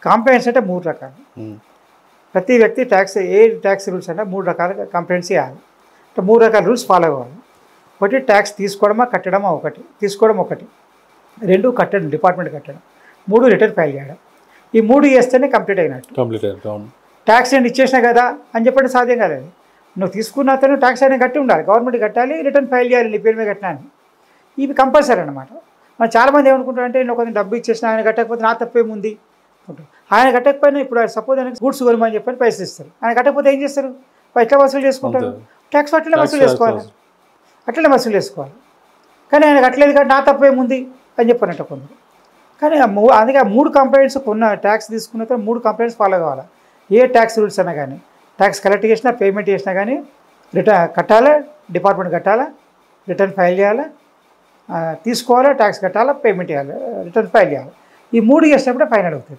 Complaints అంటే 3 రకాలు. ప్రతి వ్యక్తి ట్యాక్స్ రూల్స్ అంటే 3 రకాల కంప్లైంట్స్ ఇవ్వాలి. అంటే 3 రకాల రూల్స్ ఫాలో అవ్వాలి. ఒకటి ట్యాక్స్ తీసుకోవడమా కట్టడమా, తీసుకోవడం ఒకటి, 2 కట్టడం, డిపార్ట్మెంట్ కట్టడం, 3 రిటర్న్ ఫైల్ చేయడం. ఈ 3 చేస్తేనే కంప్లీట్ అయినట్టు. ట్యాక్స్ నేను ఇచ్చేసినా కదా అని చెప్పండి సాధ్యం కాదు. అది నువ్వు తీసుకున్న అతను ట్యాక్స్ అయినా కట్టి ఉండాలి, గవర్నమెంట్ కట్టాలి, రిటర్న్ ఫైల్ చేయాలి నీ పేరు మీద కట్టినాను. ఇవి కంపల్సరీ అనమాట. మనం చాలామంది ఏమనుకుంటారంటే నేను కొంచెం డబ్బు ఇచ్చేసిన ఆయన కట్టకపోతే నా తప్పేముంది అనుకుంటారు. ఆయన కట్టకపోయినా ఇప్పుడు సపోజ్ ఆయనకి గూడ్స్ కొనమని చెప్పని పైసలు ఇస్తారు, ఆయన కట్టకపోతే ఏం చేస్తారు? ఎట్లా వసూలు చేసుకుంటారు? ట్యాక్స్ అట్లనే వసూలు చేసుకోవాలి, అట్లనే వసూలు చేసుకోవాలి. కానీ ఆయన కట్టలేదు కాబట్టి నా తప్పేముంది అని చెప్పనట్టు కొందరు. కానీ అందుకే 3 కంప్లైంట్స్ ట్యాక్స్ తీసుకున్న తర్వాత 3 కంప్లైంట్స్ ఫాలో కావాలి. ఏ ట్యాక్స్ రూల్స్ అయినా కానీ, ట్యాక్స్ కలెక్ట్ చేసినా పేమెంట్ చేసినా కానీ కట్టాలా, డిపార్ట్మెంట్ కట్టాలా, రిటర్న్ ఫైల్ చేయాలా, తీసుకోవాలా, ట్యాక్స్ కట్టాలా, పేమెంట్ చేయాలి, రిటర్న్ ఫైల్ చేయాలి. ఈ 3 చేసినప్పుడే ఫైన్ అడుగుతుంది.